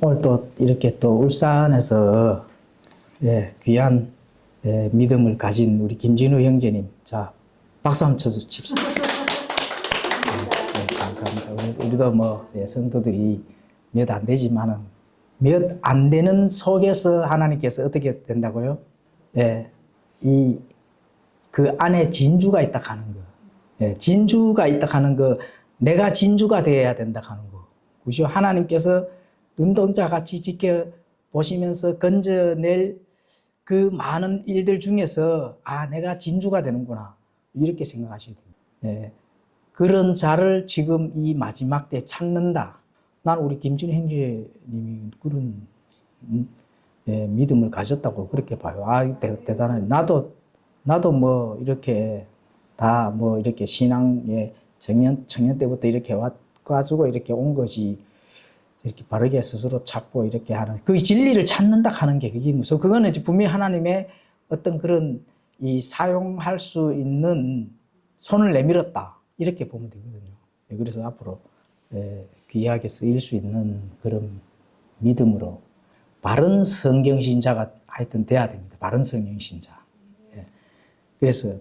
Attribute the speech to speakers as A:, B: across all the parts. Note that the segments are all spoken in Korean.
A: 오늘 또 이렇게 또 울산에서 귀한 믿음을 가진 우리 김진우 형제님, 자 박수 한번 칩시다. 감사합니다. 우리도 뭐 성도들이 몇 안 되지만은 몇 안 되는 속에서 하나님께서 어떻게 된다고요? 그 안에 진주가 있다 하는 거, 진주가 있다 하는 거, 내가 진주가 되어야 된다 하는 거. 그죠? 하나님께서 눈동자 같이 지켜보시면서 건져낼 그 많은 일들 중에서 내가 진주가 되는구나 이렇게 생각하셔야 됩니다. 그런 자를 지금 이 마지막 때 찾는다. 난 우리 김진우 형제님이 그런 믿음을 가졌다고 그렇게 봐요. 대단하네. 나도 뭐 이렇게 다 뭐 이렇게 신앙의 청년 때부터 이렇게 와가지고 이렇게 온 것이 이렇게 바르게 스스로 찾고 이렇게 하는 그 진리를 찾는다 하는 게 그게 무슨 그거는 분명히 하나님의 어떤 그런 이 사용할 수 있는 손을 내밀었다 이렇게 보면 되거든요. 그래서 앞으로 귀하게 쓰일 수 있는 그런 믿음으로 바른 성경 신자가 하여튼 돼야 됩니다. 바른 성경 신자. 그래서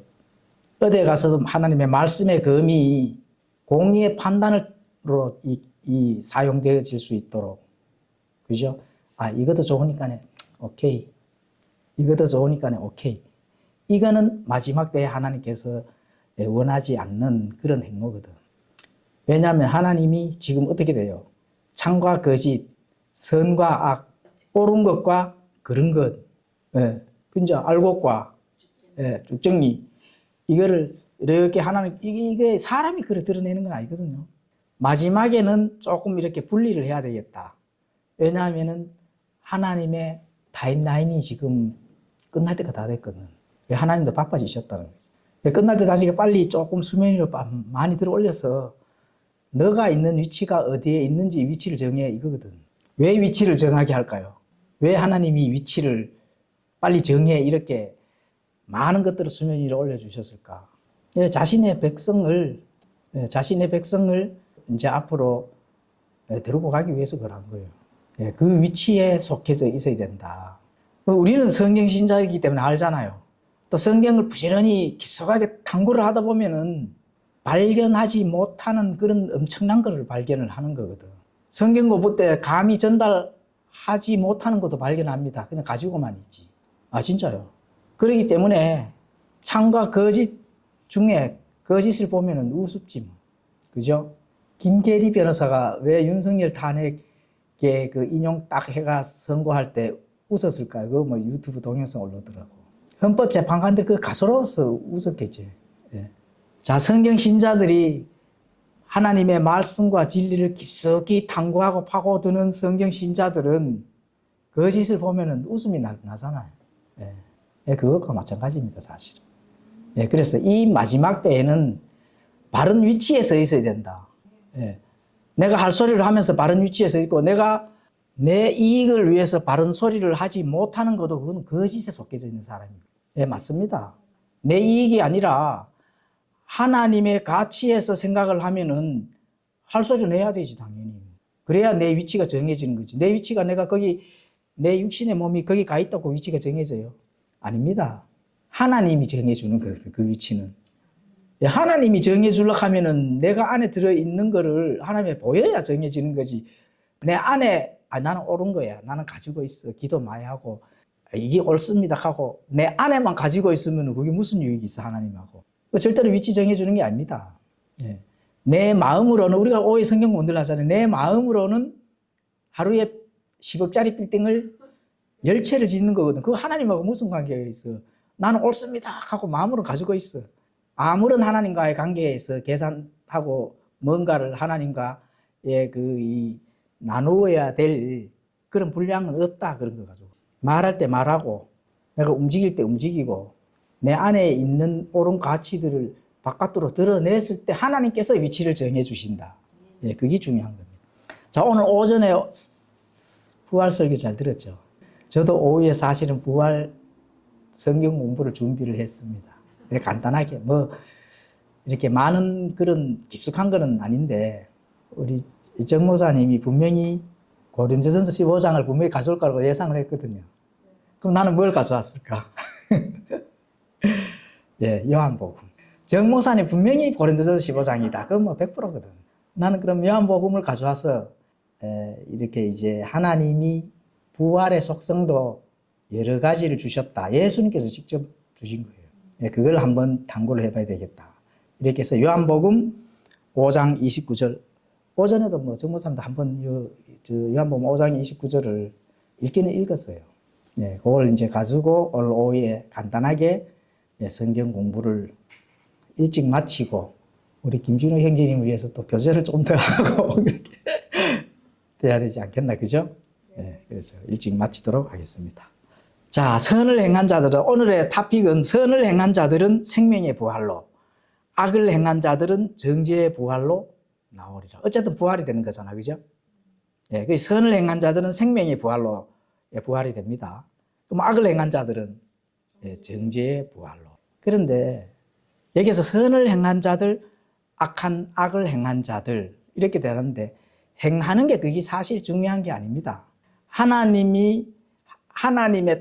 A: 어디 가서도 하나님의 말씀의 검이 공의의 판단으로 이 사용되어질 수 있도록, 그죠? 이것도 좋으니까 오케이. 이것도 좋으니까 오케이. 이거는 마지막 때에 하나님께서 원하지 않는 그런 행로거든. 왜냐하면 하나님이 지금 어떻게 돼요? 참과 거짓, 선과 악, 옳은 것과 그른 것, 그죠? 알곡과 쭉정리, 이거를 이렇게 하나님, 이게 사람이 그래 드러내는 건 아니거든요. 마지막에는 조금 이렇게 분리를 해야 되겠다. 왜냐하면은 하나님의 타임라인이 지금 끝날 때가 다 됐거든. 하나님도 바빠지셨다는 거죠. 끝날 때 다시 빨리 조금 수면 위로 많이 들어 올려서 너가 있는 위치가 어디에 있는지 위치를 정해 이거거든. 왜 위치를 정하게 할까요? 왜 하나님이 위치를 빨리 정해 이렇게 많은 것들을 수면 위로 올려주셨을까? 자신의 백성을 이제 앞으로 데리고 가기 위해서 그런 거예요. 그 위치에 속해져 있어야 된다. 우리는 성경 신자이기 때문에 알잖아요. 또 성경을 부지런히 깊숙하게 탐구를 하다 보면은 발견하지 못하는 그런 엄청난 것을 발견을 하는 거거든. 성경 공부 때 감히 전달하지 못하는 것도 발견합니다. 그냥 가지고만 있지. 진짜요. 그렇기 때문에 참과 거짓 중에 거짓을 보면은 우습지 뭐. 그죠? 김계리 변호사가 왜 윤석열 탄핵에 그 인용 딱 해가 선고할 때 웃었을까요? 그거 뭐 유튜브 동영상 올라오더라고. 헌법재판관들 그 가소로워서 웃었겠지. 자, 성경 신자들이 하나님의 말씀과 진리를 깊숙이 탐구하고 파고드는 성경 신자들은 거짓을 보면은 웃음이 나잖아요. 그것과 마찬가지입니다, 사실은. 그래서 이 마지막 때에는 바른 위치에 서 있어야 된다. 내가 할 소리를 하면서 바른 위치에 서 있고, 내가 내 이익을 위해서 바른 소리를 하지 못하는 것도 그건 거짓에 속해져 있는 사람입니다. 맞습니다. 내 이익이 아니라 하나님의 가치에서 생각을 하면은 할 소리는 해야 되지, 당연히. 그래야 내 위치가 정해지는 거지. 내 위치가 내가 거기, 내 육신의 몸이 거기 가 있다고 위치가 정해져요? 아닙니다. 하나님이 정해주는 거거든, 그 위치는. 하나님이 정해주려고 하면은 내가 안에 들어있는 거를 하나님에 보여야 정해지는 거지. 내 안에, 나는 옳은 거야. 나는 가지고 있어. 기도 많이 하고, 이게 옳습니다 하고, 내 안에만 가지고 있으면 그게 무슨 유익이 있어, 하나님하고. 절대로 위치 정해주는 게 아닙니다. 내 마음으로는, 우리가 오해 성경 못 들라잖아요. 내 마음으로는 하루에 10억짜리 빌딩을 10채를 짓는 거거든. 그거 하나님하고 무슨 관계가 있어? 나는 옳습니다 하고 마음으로 가지고 있어. 아무런 하나님과의 관계에서 계산하고 뭔가를 하나님과의 나누어야 될 그런 분량은 없다. 그런 거 가지고. 말할 때 말하고, 내가 움직일 때 움직이고, 내 안에 있는 옳은 가치들을 바깥으로 드러냈을 때 하나님께서 위치를 정해 주신다. 그게 중요한 겁니다. 자, 오늘 오전에 부활 설교 잘 들었죠? 저도 오후에 사실은 부활 성경 공부를 준비를 했습니다. 간단하게 이렇게 많은 그런 깊숙한 거는 아닌데 우리 정 목사님이 분명히 고린도전서 15장을 분명히 가져올 거라고 예상을 했거든요. 그럼 나는 뭘 가져왔을까? 예, 요한복음. 정 목사님 분명히 고린도전서 15장이다. 그건 뭐 100%거든. 나는 그럼 요한복음을 가져와서 이렇게 이제 하나님이 부활의 속성도 여러 가지를 주셨다. 예수님께서 직접 주신 거예요. 예, 그걸 한번 탐구를 해봐야 되겠다. 이렇게 해서 요한복음 5장 29절. 오전에도 뭐 정목사님도 한번 요한복음 5장 29절을 읽기는 읽었어요. 예, 그걸 이제 가지고 오늘 오후에 간단하게 성경 공부를 일찍 마치고 우리 김진호 형제님을 위해서 또 교제를 좀 더 하고 그렇게 돼야 되지 않겠나, 그죠? 예, 그래서 일찍 마치도록 하겠습니다. 자, 선을 행한 자들은, 오늘의 토픽은 선을 행한 자들은 생명의 부활로, 악을 행한 자들은 정죄의 부활로 나오리라. 어쨌든 부활이 되는 거잖아, 그죠? 예, 그 선을 행한 자들은 생명의 부활로 부활이 됩니다. 그럼 악을 행한 자들은 정죄의 부활로. 그런데 여기서 선을 행한 자들, 악을 행한 자들 이렇게 되는데 행하는 게 그게 사실 중요한 게 아닙니다. 하나님의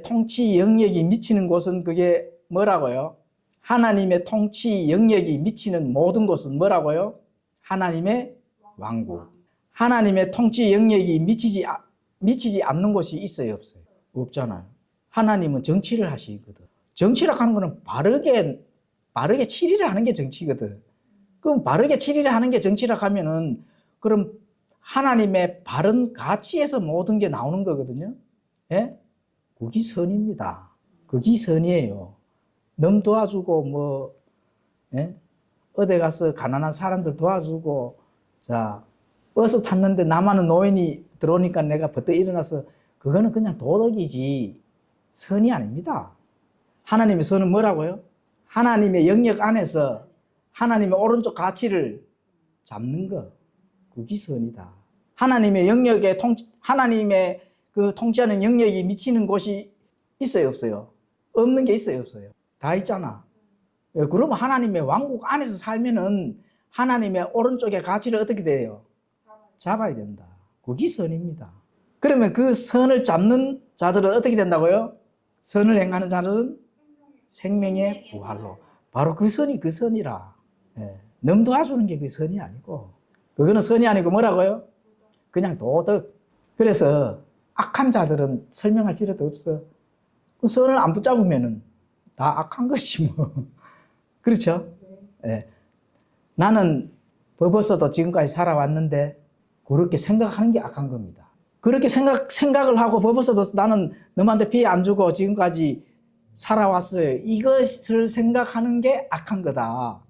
A: 통치 영역이 미치는 곳은 그게 뭐라고요? 하나님의 통치 영역이 미치는 모든 곳은 뭐라고요? 하나님의 왕국. 하나님의 통치 영역이 미치지 않는 곳이 있어요, 없어요? 없잖아요. 하나님은 정치를 하시거든. 정치를 하는 거는 바르게 치리를 하는 게 정치거든. 그럼 바르게 치리를 하는 게 정치라 하면은 그럼 하나님의 바른 가치에서 모든 게 나오는 거거든요. 예? 그게 선입니다. 그게 선이에요. 남 도와주고 어디 가서 가난한 사람들 도와주고, 자, 버스 탔는데 나만은 노인이 들어오니까 내가 버뜩 일어나서, 그거는 그냥 도덕이지 선이 아닙니다. 하나님의 선은 뭐라고요? 하나님의 영역 안에서 하나님의 오른쪽 가치를 잡는 거, 그게 선이다. 하나님의 영역에 하나님의 그 통치하는 영역이 미치는 곳이 있어요, 없어요? 없는 게 있어요, 없어요? 다 있잖아. 그러면 하나님의 왕국 안에서 살면은 하나님의 오른쪽의 가치를 어떻게 돼요? 잡아야 된다. 그게 선입니다. 그러면 그 선을 잡는 자들은 어떻게 된다고요? 선을 행하는 자들은 생명의 부활로. 바로 그 선이 그 선이라. 남 도와주는 게 그 선이 아니고, 그거는 선이 아니고 뭐라고요? 그냥 도덕. 그래서 악한 자들은 설명할 필요도 없어. 그 선을 안 붙잡으면은 다 악한 것이 뭐. 그렇죠? 예. 나는 버벗어도 지금까지 살아왔는데 그렇게 생각하는 게 악한 겁니다. 그렇게 생각을 하고 버벗어도 나는 너한테 피해 안 주고 지금까지 살아왔어요. 이것을 생각하는 게 악한 거다.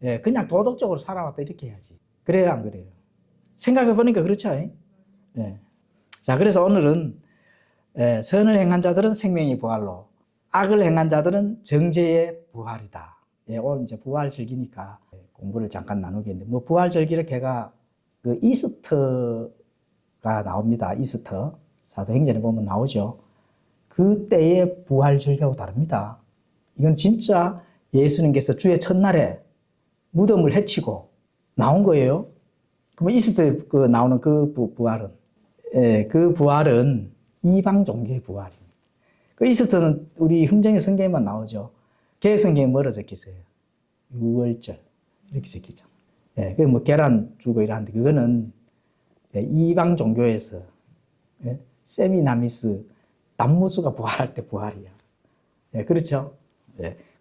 A: 예, 그냥 도덕적으로 살아왔다 이렇게 해야지. 그래요, 안 그래요? 생각해보니까 그렇죠. 예. 자, 그래서 오늘은 선을 행한 자들은 생명의 부활로, 악을 행한 자들은 정죄의 부활이다. 예, 오늘 이제 부활 절기니까 공부를 잠깐 나누겠는데, 뭐 부활 절기를 걔가 그 이스터가 나옵니다. 이스터 사도행전에 보면 나오죠. 그때의 부활 절기하고 다릅니다. 이건 진짜 예수님께서 주의 첫날에 무덤을 해치고 나온 거예요. 그럼 이스터에 나오는 그 부활은, 그 부활은 이방 종교의 부활입니다. 그 이스터는 우리 흥정의 성경에만 나오죠. 개혁 성경에 뭐라 적혀 있어요? 유월절 이렇게 적혀 있잖아요. 그 뭐 계란 주고 이러는데 그거는 이방 종교에서 세미나미스 담무수가 부활할 때 부활이야. 그렇죠?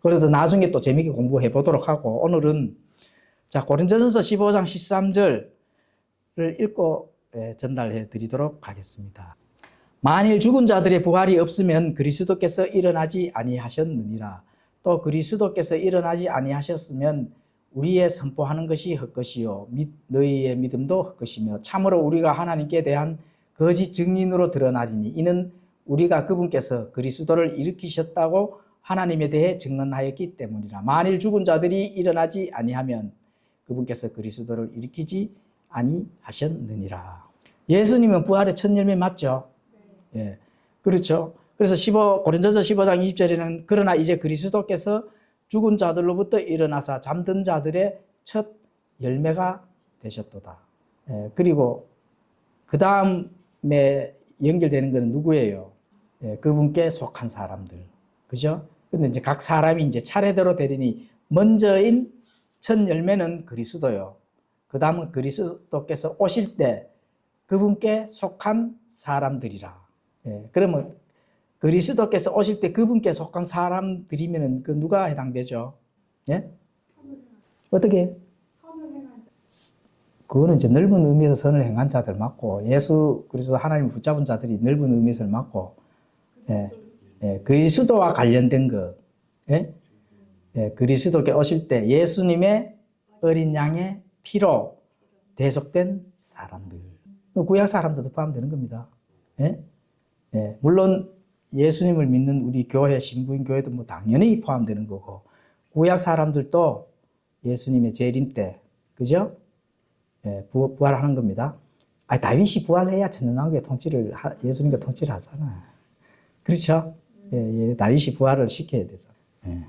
A: 그래서 나중에 또 재미있게 공부해 보도록 하고, 오늘은 자 고린도전서 15장 13절을 읽고 전달해 드리도록 하겠습니다. 만일 죽은 자들의 부활이 없으면 그리스도께서 일어나지 아니하셨느니라. 또 그리스도께서 일어나지 아니하셨으면 우리의 선포하는 것이 헛것이요 너희의 믿음도 헛것이며 참으로 우리가 하나님께 대한 거짓 증인으로 드러나리니 이는 우리가 그분께서 그리스도를 일으키셨다고 하나님에 대해 증언하였기 때문이라. 만일 죽은 자들이 일어나지 아니하면 그분께서 그리스도를 일으키지 아니하셨느니라. 예수님은 부활의 첫 열매 맞죠? 예, 그렇죠. 그래서 고린도전서 15장 20절에는 그러나 이제 그리스도께서 죽은 자들로부터 일어나사 잠든 자들의 첫 열매가 되셨도다. 그리고 그 다음 연결되는 것은 누구예요? 예, 그분께 속한 사람들. 그죠? 근데 이제 각 사람이 이제 차례대로 되리니 먼저인 첫 열매는 그리스도요. 그 다음은 그리스도께서 오실 때 그분께 속한 사람들이라. 예, 그러면 그리스도께서 오실 때 그분께 속한 사람들이면 그 누가 해당되죠? 예? 어떻게? 그거는 이제 넓은 의미에서 선을 행한 자들 맞고, 예수 그리스도 하나님을 붙잡은 자들이 넓은 의미에서 맞고, 예, 예, 그리스도와 관련된 것, 예? 예, 그리스도께 오실 때 예수님의 어린 양의 피로 대속된 사람들, 구약 사람들도 포함되는 겁니다. 예? 예, 물론 예수님을 믿는 우리 교회, 신부인 교회도 뭐 당연히 포함되는 거고, 구약 사람들도 예수님의 재림 때, 그죠? 예, 부활하는 겁니다. 아, 다윗이 부활해야 천년왕국의 통치를, 예수님과 통치를 하잖아요. 그렇죠? 예, 예, 다윗이 부활을 시켜야 되죠. 예.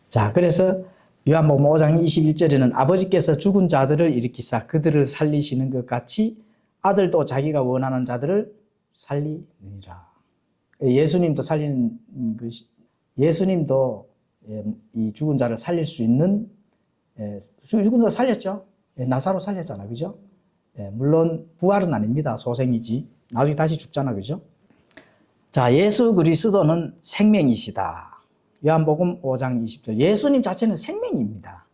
A: 자, 그래서 요한복음 5장 21절에는 아버지께서 죽은 자들을 일으키사 그들을 살리시는 것 같이 아들도 자기가 원하는 자들을 살리느니라. 예수님도 살리는 것이, 예수님도 이 죽은 자를 살릴 수 있는, 죽은 자 살렸죠. 나사로 살렸잖아, 그죠? 물론 부활은 아닙니다. 소생이지. 나중에 다시 죽잖아, 그죠? 자, 예수 그리스도는 생명이시다. 요한복음 5장 20절. 예수님 자체는 생명입니다.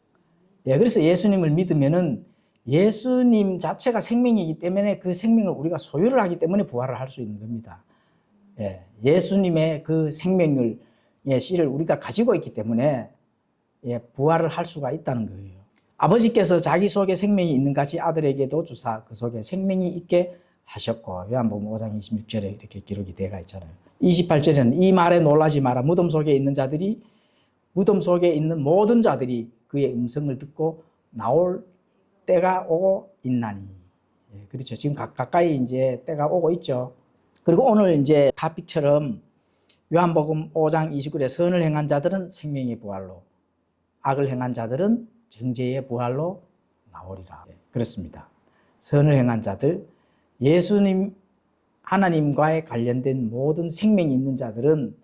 A: 예, 그래서 예수님을 믿으면은 예수님 자체가 생명이기 때문에 그 생명을 우리가 소유를 하기 때문에 부활을 할 수 있는 겁니다. 예, 예수님의 그 생명을, 예, 씨를 우리가 가지고 있기 때문에, 예, 부활을 할 수가 있다는 거예요. 아버지께서 자기 속에 생명이 있는 같이 아들에게도 주사 그 속에 생명이 있게 하셨고, 요한복음 5장 26절에 이렇게 기록이 되어 있잖아요. 28절에는 이 말에 놀라지 마라. 무덤 속에 있는 모든 자들이 그의 음성을 듣고 나올 때가 오고 있나니. 예, 그렇죠. 지금 가까이 이제 때가 오고 있죠. 그리고 오늘 이제 타픽처럼 요한복음 5장 29절에 선을 행한 자들은 생명의 부활로, 악을 행한 자들은 정죄의 부활로 나오리라. 예, 그렇습니다. 선을 행한 자들, 예수님, 하나님과의 관련된 모든 생명이 있는 자들은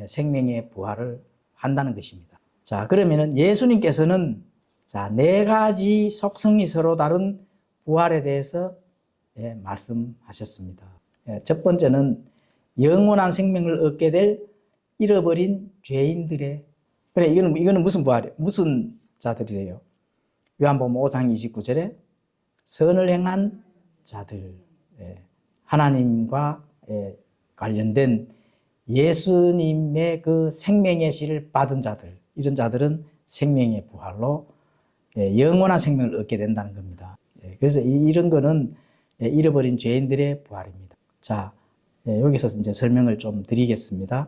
A: 생명의 부활을 한다는 것입니다. 자, 그러면은 예수님께서는 자, 네 가지 속성이 서로 다른 부활에 대해서 말씀하셨습니다. 첫 번째는 영원한 생명을 얻게 될 잃어버린 죄인들의, 그래, 이거는 무슨 부활이에요? 무슨 자들이래요? 요한복음 5장 29절에 선을 행한 자들, 하나님과 관련된 예수님의 그 생명의 씨를 받은 자들, 이런 자들은 생명의 부활로 영원한 생명을 얻게 된다는 겁니다. 그래서 이런 거는 잃어버린 죄인들의 부활입니다. 자, 여기서 이제 설명을 좀 드리겠습니다.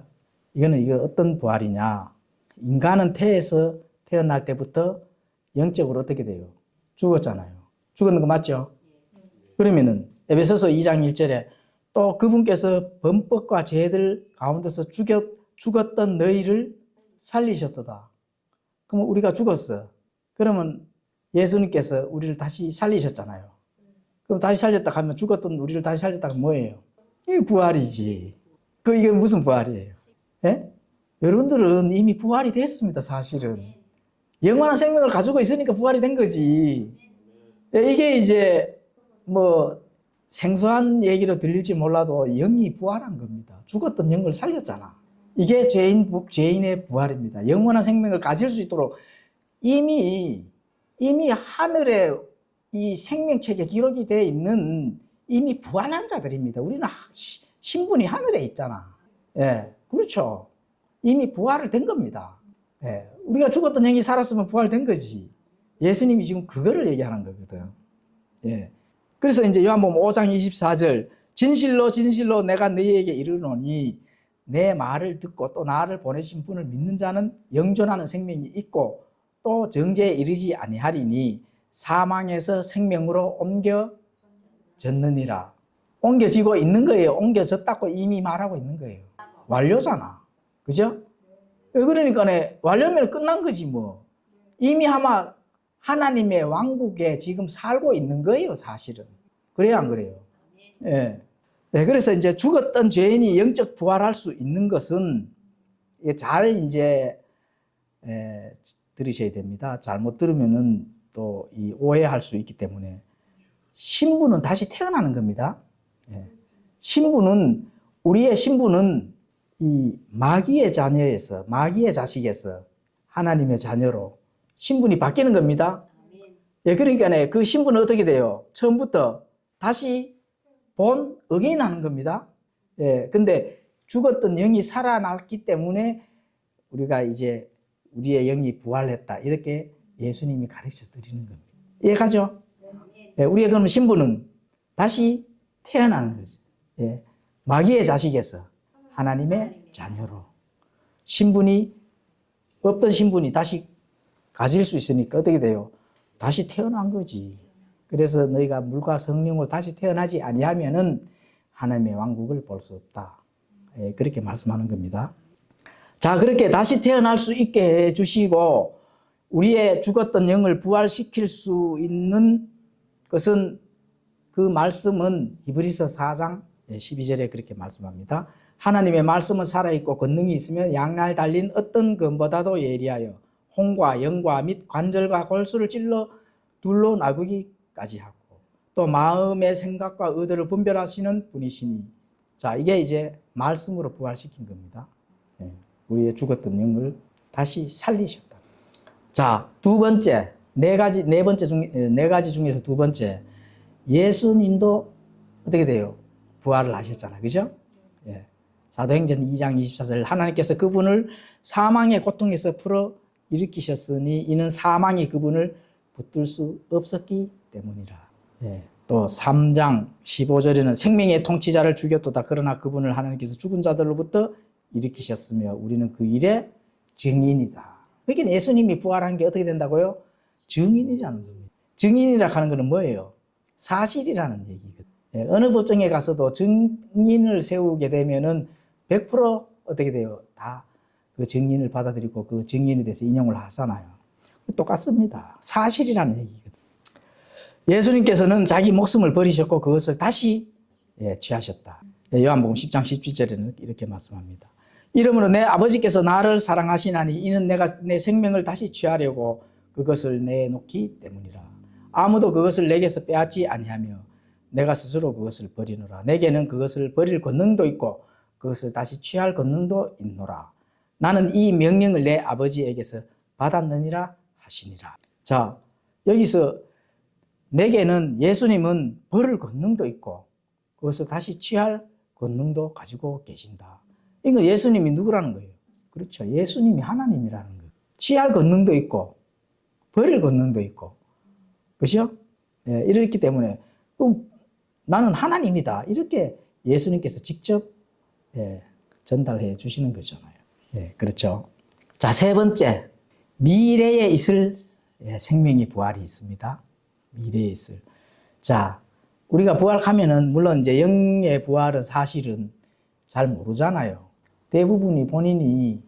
A: 이거 어떤 부활이냐? 인간은 태에서 태어날 때부터 영적으로 어떻게 돼요? 죽었잖아요. 죽었는 거 맞죠? 그러면은 에베소서 2장 1절에 또 그분께서 범법과 죄들 가운데서 죽었던 너희를 살리셨도다. 그럼 우리가 죽었어. 그러면 예수님께서 우리를 다시 살리셨잖아요. 그럼 다시 살렸다 하면 죽었던 우리를 다시 살렸다가 뭐예요? 이게 부활이지. 이게 무슨 부활이에요? 예? 여러분들은 이미 부활이 됐습니다, 사실은. 영원한 생명을 가지고 있으니까 부활이 된 거지. 이게 이제 뭐 생소한 얘기로 들릴지 몰라도 영이 부활한 겁니다. 죽었던 영을 살렸잖아. 이게 죄인의 부활입니다. 영원한 생명을 가질 수 있도록 이미 하늘에 이 생명책에 기록이 되어 있는 이미 부활한 자들입니다. 우리는 신분이 하늘에 있잖아. 예, 그렇죠. 이미 부활을 된 겁니다. 예, 우리가 죽었던 영이 살았으면 부활된 거지. 예수님이 지금 그거를 얘기하는 거거든. 예. 그래서 이제 요한복음 5장 24절, 진실로 진실로 내가 너희에게 이르노니 내 말을 듣고 또 나를 보내신 분을 믿는 자는 영존하는 생명이 있고 또 정죄에 이르지 아니하리니 사망에서 생명으로 옮겨졌느니라. 옮겨지고 있는 거예요. 옮겨졌다고 이미 말하고 있는 거예요. 완료잖아. 그죠? 그러니까 완료면 끝난 거지 뭐. 이미 아마 하나님의 왕국에 지금 살고 있는 거예요, 사실은. 그래요, 안 그래요? 예. 네, 그래서 이제 죽었던 죄인이 영적 부활할 수 있는 것은 잘 이제 들으셔야 됩니다. 잘못 들으면은 또 이 오해할 수 있기 때문에 신부는 다시 태어나는 겁니다. 예. 신부는 우리의 신부는 이 마귀의 자녀에서 마귀의 자식에서 하나님의 자녀로 신분이 바뀌는 겁니다. 예, 그러니까 그 신분은 어떻게 돼요? 처음부터 다시 본 어게인 하는 겁니다. 예, 근데 죽었던 영이 살아났기 때문에 우리가 이제 우리의 영이 부활했다. 이렇게 예수님이 가르쳐 드리는 겁니다. 이해가죠? 예, 우리의 그럼 신분은 다시 태어나는 거죠. 예, 마귀의 자식에서 하나님의 자녀로 신분이 없던 신분이 다시 가질 수 있으니까 어떻게 돼요? 다시 태어난 거지. 그래서 너희가 물과 성령으로 다시 태어나지 아니하면은 하나님의 왕국을 볼 수 없다. 예, 그렇게 말씀하는 겁니다. 자, 그렇게 다시 태어날 수 있게 해주시고 우리의 죽었던 영을 부활시킬 수 있는 것은 그 말씀은 히브리서 4장 12절에 그렇게 말씀합니다. 하나님의 말씀은 살아있고 권능이 있으며 양날 달린 어떤 검보다도 예리하여 홍과 영과 및 관절과 골수를 찔러 둘로 나누기까지 하고 또 마음의 생각과 의도를 분별하시는 분이시니 자, 이게 이제 말씀으로 부활시킨 겁니다. 우리의 죽었던 영을 다시 살리셨다. 자, 두 번째, 네 가지 중에서 두 번째, 예수님도 어떻게 돼요? 부활을 하셨잖아요. 그죠? 예. 사도행전 2장 24절 하나님께서 그분을 사망의 고통에서 풀어 일으키셨으니 이는 사망이 그분을 붙들 수 없었기 때문이라. 예. 또 3장 15절에는 생명의 통치자를 죽였도다. 그러나 그분을 하나님께서 죽은 자들로부터 일으키셨으며 우리는 그 일의 증인이다. 그러니까 예수님이 부활한 게 어떻게 된다고요? 증인이라는 겁니다. 증인이라 하는 것은 뭐예요? 사실이라는 얘기거든요. 예, 어느 법정에 가서도 증인을 세우게 되면은 100% 어떻게 돼요? 다 그 증인을 받아들이고 그 증인에 대해서 인용을 하잖아요. 똑같습니다. 사실이라는 얘기거든요. 예수님께서는 자기 목숨을 버리셨고 그것을 다시 취하셨다. 요한복음 10장 17절에는 이렇게 말씀합니다. 이러므로 내 아버지께서 나를 사랑하시나니 이는 내가 내 생명을 다시 취하려고 그것을 내놓기 때문이라. 아무도 그것을 내게서 빼앗지 아니하며 내가 스스로 그것을 버리노라. 내게는 그것을 버릴 권능도 있고 그것을 다시 취할 권능도 있노라. 나는 이 명령을 내 아버지에게서 받았느니라 하시니라. 자, 여기서 내게는 예수님은 버릴 권능도 있고 그것을 다시 취할 권능도 가지고 계신다. 이건 예수님이 누구라는 거예요? 그렇죠. 예수님이 하나님이라는 거예요. 취할 권능도 있고 버릴 권능도 있고 그렇죠? 예, 이렇기 때문에 나는 하나님이다. 이렇게 예수님께서 직접 전달해 주시는 거잖아요. 예, 그렇죠. 자, 세 번째, 미래에 있을 생명의 부활이 있습니다. 미래에 있을. 자, 우리가 부활하면은 물론 이제 영의 부활은 사실은 잘 모르잖아요. 대부분이 본인이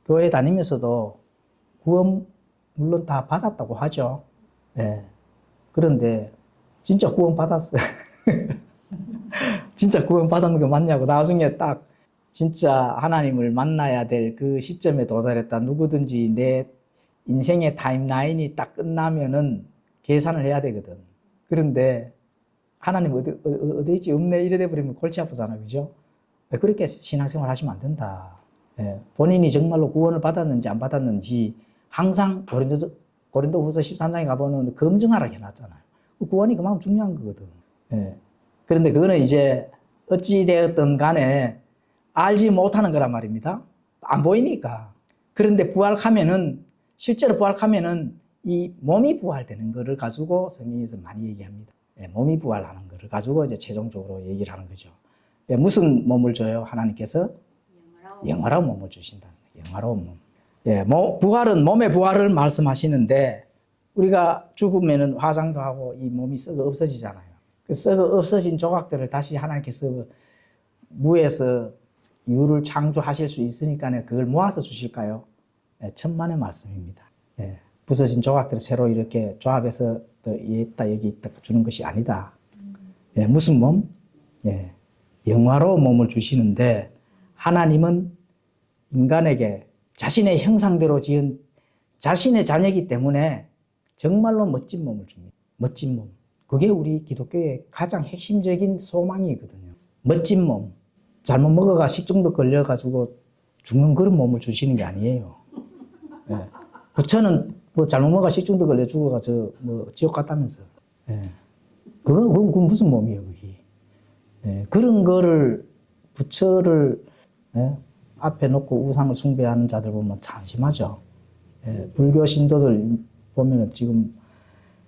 A: 교회 다니면서도 구원 물론 다 받았다고 하죠. 예. 그런데 진짜 구원 받았어요. 진짜 구원 받은 거 맞냐고 나중에 딱 진짜 하나님을 만나야 될 그 시점에 도달했다. 누구든지 내 인생의 타임라인이 딱 끝나면은 계산을 해야 되거든. 그런데 하나님 어디 있지? 없네. 이래 돼버리면 골치 아프잖아. 그죠? 그렇게 신앙생활 하시면 안 된다. 예. 본인이 정말로 구원을 받았는지 안 받았는지 항상 고린도후서 13장에 가보면 검증하라 해놨잖아요. 구원이 그만큼 중요한 거거든. 예. 그런데 그거는 이제 어찌되었든 간에 알지 못하는 거란 말입니다. 안 보이니까. 그런데 부활하면은, 실제로 부활하면은 이 몸이 부활되는 거를 가지고 성경에서 많이 얘기합니다. 예, 몸이 부활하는 거를 가지고 이제 최종적으로 얘기를 하는 거죠. 예, 무슨 몸을 줘요? 하나님께서? 영화로운 몸을 주신다는 거예요. 영화로운 몸. 예, 부활은 몸의 부활을 말씀하시는데 우리가 죽으면은 화상도 하고 이 몸이 썩어 없어지잖아요. 그 썩어 없어진 조각들을 다시 하나님께서 무에서 유를 창조하실 수 있으니까 그걸 모아서 주실까요? 예, 천만의 말씀입니다. 예, 부서진 조각들을 새로 이렇게 조합해서 여기 있다 주는 것이 아니다. 예, 무슨 몸? 예, 영화로운 몸을 주시는데 하나님은 인간에게 자신의 형상대로 지은 자신의 자녀이기 때문에 정말로 멋진 몸을 줍니다. 멋진 몸. 그게 우리 기독교의 가장 핵심적인 소망이거든요. 멋진 몸. 잘못 먹어가 식중독 걸려가지고 죽는 그런 몸을 주시는 게 아니에요. 예. 부처는 뭐 잘못 먹어가 식중독 걸려 죽어가 지옥 갔다면서. 예. 그건 무슨 몸이에요, 그게. 예. 그런 거를 부처를 예? 앞에 놓고 우상을 숭배하는 자들 보면 참 심하죠. 예. 불교 신도들 보면은 지금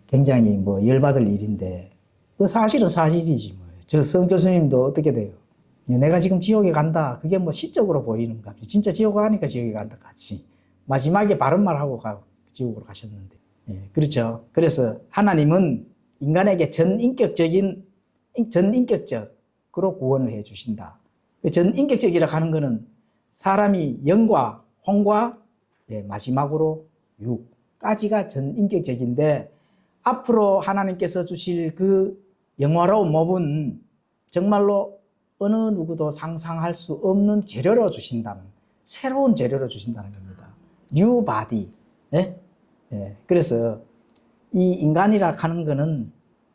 A: 굉장히 뭐 열받을 일인데 그 사실은 사실이지 뭐. 저 성철 스님도 어떻게 돼요? 내가 지금 지옥에 간다. 그게 뭐 시적으로 보이는가? 진짜 지옥 가니까 지옥에 간다 같이. 마지막에 바른 말 하고 지옥으로 가셨는데. 예, 그렇죠. 그래서 하나님은 인간에게 전인격적으로 구원을 해 주신다. 전인격적이라 하는 것은 사람이 영과 혼과 예, 마지막으로 육까지가 전인격적인데 앞으로 하나님께서 주실 그 영화로운 몸은 정말로 어느 누구도 상상할 수 없는 재료로 주신다는, 새로운 재료로 주신다는 겁니다. New body. 예? 예. 그래서 이 인간이라 하는 거는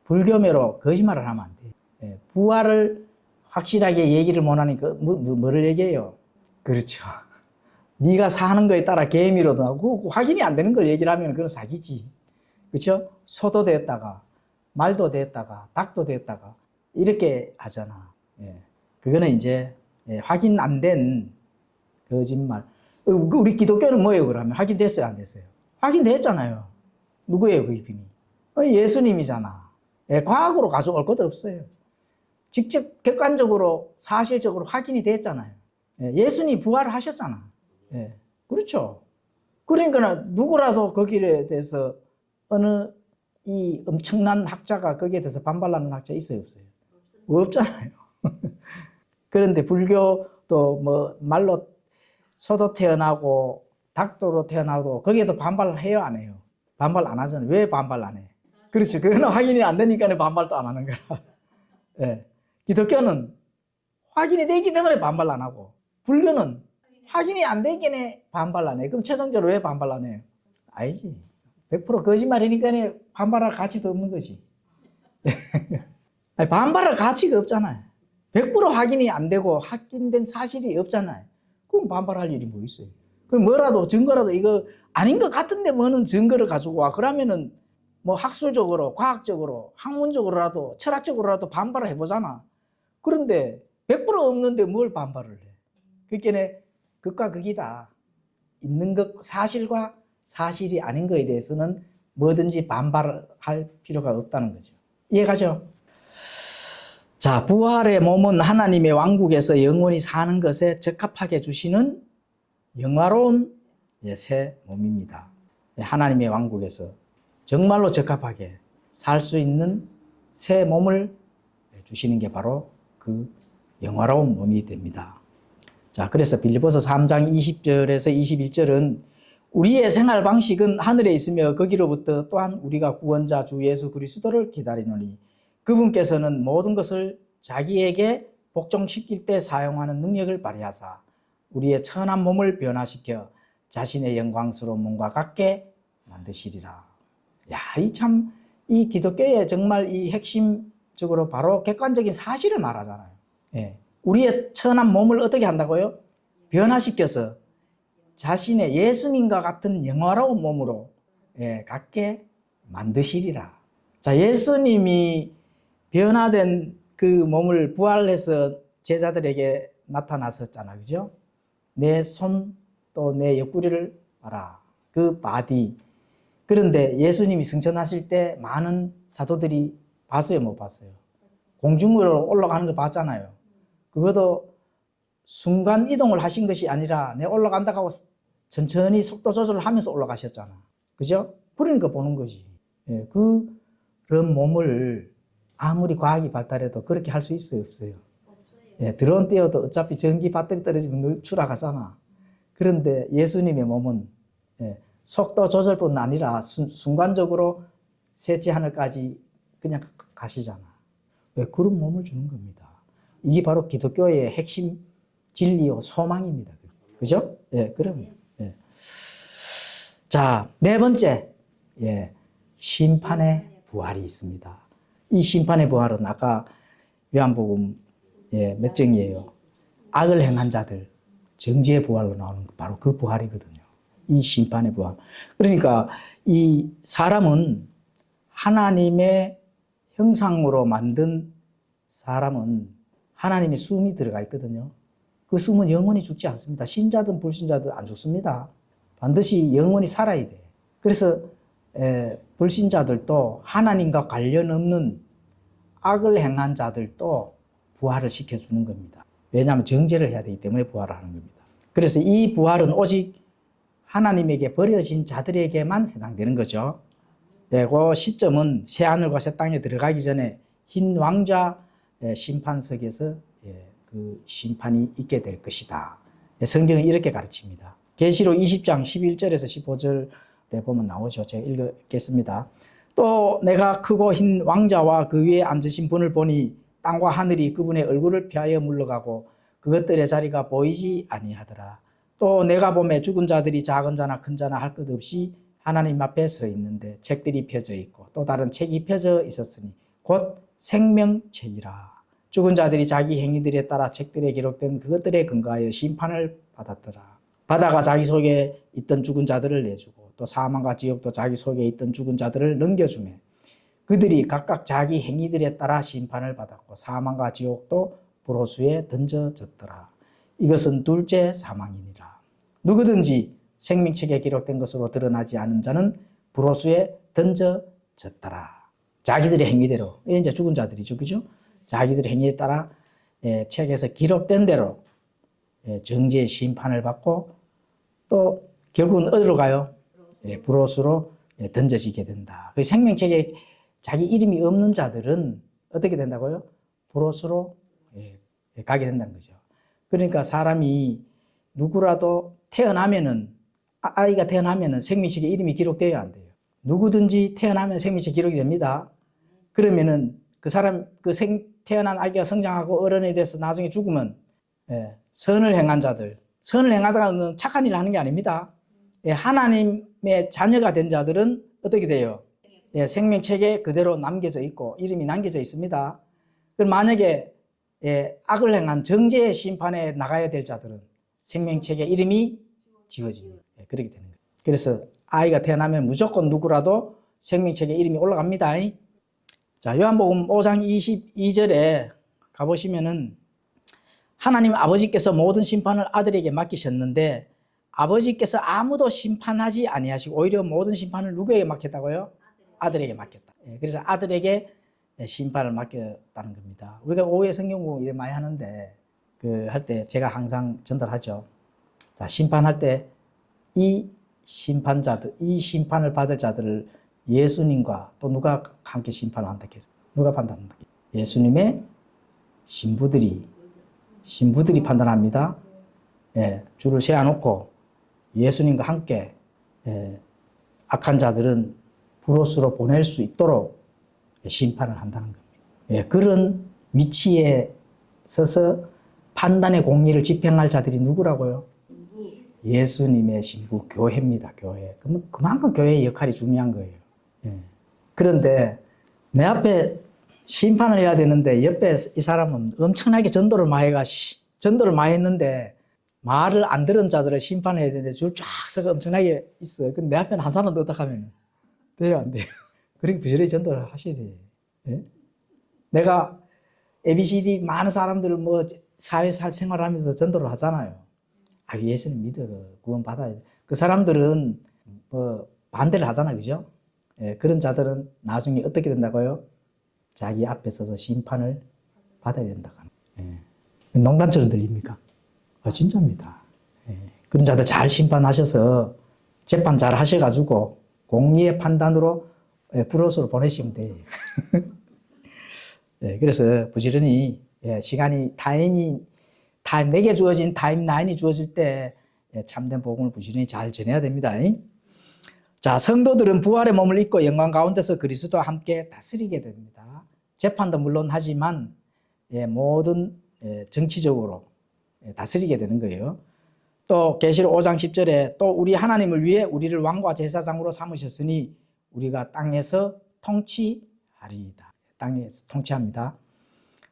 A: 불교매로 거짓말을 하면 안 돼요. 예. 부활을 확실하게 얘기를 못 하니까 뭐를 얘기해요? 그렇죠. 네가 사는 거에 따라 개미로 나오고 확인이 안 되는 걸 얘기를 하면 그건 사기지. 그렇죠? 소도 됐다가 말도 됐다가 닭도 됐다가 이렇게 하잖아. 예. 그거는 이제 예, 확인 안 된 거짓말. 우리 기독교는 뭐예요, 그러면? 확인됐어요, 안 됐어요? 확인됐잖아요. 누구예요, 그 이분이? 예수님이잖아. 예, 과학으로 가져올 것도 없어요. 직접 객관적으로 사실적으로 확인이 됐잖아요. 예, 예수님이 부활을 하셨잖아. 예, 그렇죠. 그러니까 누구라도 거기에 대해서 어느 이 엄청난 학자가 거기에 대해서 반발하는 학자 있어요, 없어요? 없잖아요. 그런데 불교도 뭐 말로 소도 태어나고 닭도로 태어나도 거기에도 반발을 해요, 안 해요? 반발 안 하잖아요. 왜 반발 안 해? 그렇죠. 그거는 확인이 안 되니까 반발도 안 하는 거라. 예. 기독교는 확인이 되기 때문에 반발 안 하고 불교는 확인이 안 되기에 반발 안 해. 그럼 최종적으로 왜 반발 안 해요? 아니지. 100% 거짓말이니까 반발할 가치도 없는 거지. 아니, 반발할 가치가 없잖아요. 100% 확인이 안 되고 확인된 사실이 없잖아요. 그럼 반발할 일이 뭐 있어요? 그럼 뭐라도 증거라도 이거 아닌 것 같은데 뭐는 증거를 가지고 와. 그러면은 뭐 학술적으로, 과학적으로, 학문적으로라도, 철학적으로라도 반발을 해보잖아. 그런데 100% 없는데 뭘 반발을 해? 그러니까 극과 극이다. 있는 것, 사실과 사실이 아닌 것에 대해서는 뭐든지 반발할 필요가 없다는 거죠. 이해가죠? 자, 부활의 몸은 하나님의 왕국에서 영원히 사는 것에 적합하게 주시는 영화로운 새 몸입니다. 하나님의 왕국에서 정말로 적합하게 살 수 있는 새 몸을 주시는 게 바로 그 영화로운 몸이 됩니다. 자, 그래서 빌립보서 3장 20절에서 21절은 우리의 생활 방식은 하늘에 있으며 거기로부터 또한 우리가 구원자 주 예수 그리스도를 기다리노니 그분께서는 모든 것을 자기에게 복종시킬 때 사용하는 능력을 발휘하사 우리의 천한 몸을 변화시켜 자신의 영광스러운 몸과 같게 만드시리라. 야, 이 기독교의 정말 이 핵심적으로 바로 객관적인 사실을 말하잖아요. 예. 우리의 천한 몸을 어떻게 한다고요? 변화시켜서 자신의 예수님과 같은 영화로운 몸으로 갖게 만드시리라. 자, 예수님이 변화된 그 몸을 부활해서 제자들에게 나타났었잖아, 그죠? 내 손 또 내 옆구리를 봐라. 그 바디. 그런데 예수님이 승천하실 때 많은 사도들이 봤어요, 못 봤어요? 공중으로 올라가는 거 봤잖아요. 그것도 순간 이동을 하신 것이 아니라 내 올라간다고 하고 천천히 속도 조절을 하면서 올라가셨잖아. 그죠? 그러니까 보는 거지. 예, 그런 몸을 아무리 과학이 발달해도 그렇게 할 수 있어요, 없어요? 예, 드론 띄워도 어차피 전기 배터리 떨어지면 추락하잖아. 그런데 예수님의 몸은 속도 조절뿐 아니라 순간적으로 셋째 하늘까지 그냥 가시잖아. 왜 그런 몸을 주는 겁니다. 이게 바로 기독교의 핵심 진리요 소망입니다. 그죠? 예, 그럼요. 예. 자, 네 번째, 예, 심판의 부활이 있습니다. 이 심판의 부활은 아까 요한복음 몇 장이에요? 악을 행한 자들 정죄의 부활로 나오는 바로 그 부활이거든요. 이 심판의 부활. 그러니까 이 사람은 하나님의 형상으로 만든 사람은 하나님의 숨이 들어가 있거든요. 그 숨은 영원히 죽지 않습니다. 신자든 불신자든 안 죽습니다. 반드시 영원히 살아야 돼. 그래서 불신자들도 하나님과 관련 없는 악을 행한 자들도 부활을 시켜주는 겁니다. 왜냐하면 정죄를 해야 되기 때문에 부활을 하는 겁니다. 그래서 이 부활은 오직 하나님에게 버려진 자들에게만 해당되는 거죠. 그 시점은 새하늘과 새 땅에 들어가기 전에 흰 왕자 심판석에서 그 심판이 있게 될 것이다. 성경은 이렇게 가르칩니다. 계시록 20장 11절에서 15절에 보면 나오죠. 제가 읽겠습니다. 또 내가 크고 흰 왕자와 그 위에 앉으신 분을 보니 땅과 하늘이 그분의 얼굴을 피하여 물러가고 그것들의 자리가 보이지 아니하더라. 또 내가 보매 죽은 자들이 작은 자나 큰 자나 할 것 없이 하나님 앞에 서 있는데 책들이 펴져 있고 또 다른 책이 펴져 있었으니 곧 생명책이라. 죽은 자들이 자기 행위들에 따라 책들에 기록된 그것들에 근거하여 심판을 받았더라. 바다가 자기 속에 있던 죽은 자들을 내주고 또 사망과 지옥도 자기 속에 있던 죽은 자들을 넘겨주매 그들이 각각 자기 행위들에 따라 심판을 받았고 사망과 지옥도 불호수에 던져졌더라. 이것은 둘째 사망이니라. 누구든지 생명책에 기록된 것으로 드러나지 않은 자는 불호수에 던져졌더라. 자기들의 행위대로, 이제 죽은 자들이죠, 그죠? 자기들의 행위에 따라 책에서 기록된 대로 정죄의 심판을 받고 또 결국은 어디로 가요? 불호수로 던져지게 된다. 생명책에 자기 이름이 없는 자들은 어떻게 된다고요? 불호수로 가게 된다는 거죠. 그러니까 사람이 누구라도 아이가 태어나면은 생명책에 이름이 기록되어야 안 돼요. 누구든지 태어나면 생명책 기록이 됩니다. 그러면은 태어난 아기가 성장하고 어른이 돼서 나중에 죽으면 선을 행한 자들, 선을 행하다가는 착한 일을 하는 게 아닙니다. 하나님의 자녀가 된 자들은 어떻게 돼요? 생명책에 그대로 남겨져 있고 이름이 남겨져 있습니다. 그럼 만약에 악을 행한 정죄의 심판에 나가야 될 자들은 생명책에 이름이 지워집니다. 그렇게 되는 거예요. 그래서 아이가 태어나면 무조건 누구라도 생명책에 이름이 올라갑니다. 자, 요한복음 5장 22절에 가보시면은 하나님 아버지께서 모든 심판을 아들에게 맡기셨는데 아버지께서 아무도 심판하지 아니하시고 오히려 모든 심판을 누구에게 맡겼다고요? 아들에게 맡겼다. 그래서 아들에게 심판을 맡겼다는 겁니다. 우리가 오후에 성경 공부 이렇게 많이 하는데 할 때 제가 항상 전달하죠. 자, 심판할 때 이 심판을 받을 자들을 예수님과 또 누가 함께 심판을 한다 했어요? 누가 판단한다? 예수님의 신부들이 판단합니다. 줄을 세워놓고 예수님과 함께 악한 자들은 불호수로 보낼 수 있도록 심판을 한다는 겁니다. 그런 위치에 서서 판단의 공의를 집행할 자들이 누구라고요? 예수님의 신부 교회입니다. 교회. 그러면 그만큼 교회의 역할이 중요한 거예요. 그런데 내 앞에 심판을 해야 되는데 옆에 이 사람은 엄청나게 전도를 많이 했는데 말을 안 들은 자들을 심판해야 되는데 줄 쫙 서가 엄청나게 있어요. 근데 내 앞에는 한 사람도 어떡하면 돼요, 안 돼요? 그러니까 부지런히 전도를 하셔야 돼요. 내가 ABCD 많은 사람들을 사회살 생활을 하면서 전도를 하잖아요. 예수님 믿어 구원 받아야 돼. 그 사람들은 반대를 하잖아요, 그죠? 그런 자들은 나중에 어떻게 된다고요? 자기 앞에 서서 심판을 받아야 된다. 농담처럼 들립니까? 진짜입니다. 그런 자들 잘 심판하셔서 재판 잘 하셔가지고 공의의 판단으로 불호수로 보내시면 돼요. 그래서 부지런히 내게 주어진 타임라인이 주어질 때 참된 복음을 부지런히 잘 전해야 됩니다. 자, 성도들은 부활의 몸을 입고 영광 가운데서 그리스도와 함께 다스리게 됩니다. 재판도 물론 하지만 모든 정치적으로 다스리게 되는 거예요. 또 계시록 5장 10절에 또 우리 하나님을 위해 우리를 왕과 제사장으로 삼으셨으니 우리가 땅에서 통치하리이다. 땅에서 통치합니다.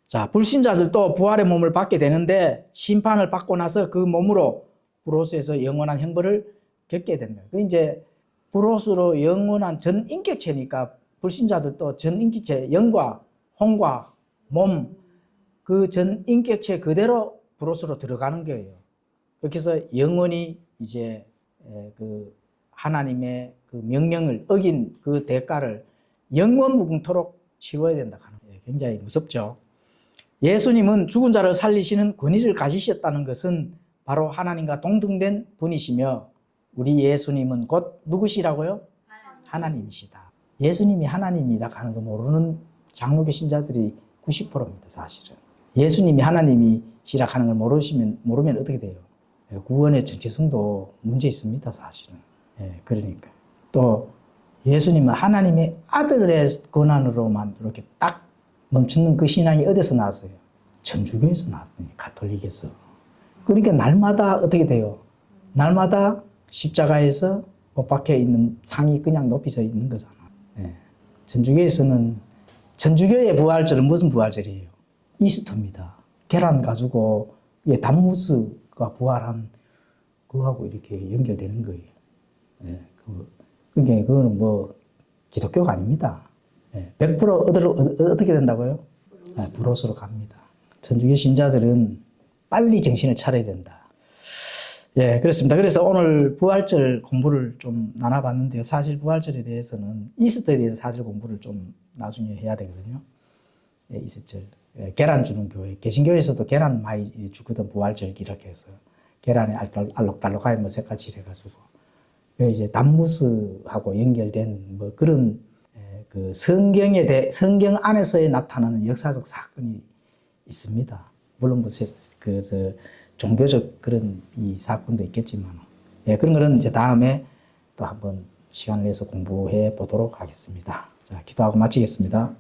A: 자, 불신자들도 부활의 몸을 받게 되는데 심판을 받고 나서 그 몸으로 불옷에서 영원한 형벌을 겪게 됩니다. 그 이제 불옷으로 영원한 전인격체니까 불신자들도 전인격체, 영과 혼과 몸, 그 전인격체 그대로 불옷으로 들어가는 거예요. 그렇게 해서 영원히 이제 그 하나님의 그 명령을 어긴 그 대가를 영원무궁토록 치러야 된다 하는 거예요. 굉장히 무섭죠. 예수님은 죽은 자를 살리시는 권위를 가지셨다는 것은 바로 하나님과 동등된 분이시며 우리 예수님은 곧 누구시라고요? 하나님이시다. 예수님이 하나님이다 하는 거 모르는 장로교 신자들이 90%입니다. 사실은. 예수님이 하나님이시라 하는 걸 모르면 어떻게 돼요? 구원의 정체성도 문제 있습니다. 사실은. 그러니까. 또 예수님은 하나님의 아들의 권한으로만 이렇게 딱 멈추는 그 신앙이 어디서 나왔어요? 천주교에서 나왔어요. 가톨릭에서. 그러니까 날마다 어떻게 돼요? 날마다 십자가에서 못 박혀 있는 상이 그냥 높이져 있는 거잖아. 천주교에서는 천주교의 부활절은 무슨 부활절이에요? 이스터입니다. 계란 가지고 담무스가 부활한 그거하고 이렇게 연결되는 거예요. 그러니까 그거는 뭐 기독교가 아닙니다. 100% 어떻게 된다고요? 불옷으로 갑니다. 천주교 신자들은 빨리 정신을 차려야 된다. 그렇습니다. 그래서 오늘 부활절 공부를 좀 나눠봤는데요. 사실 부활절에 대해서는 이스터에 대해서 사실 공부를 좀 나중에 해야 되거든요. 이스터. 계란 주는 교회. 개신교에서도 계란 많이 주거든, 부활절 이렇게 해서. 계란에 알록달록하게 뭐 색깔 칠해가지고. 이제 담무스하고 연결된 뭐 그런 그 성경 안에서의 나타나는 역사적 사건이 있습니다. 물론 뭐 종교적 그런 이 사건도 있겠지만, 그런 거는 이제 다음에 또 한번 시간을 내서 공부해 보도록 하겠습니다. 자, 기도하고 마치겠습니다.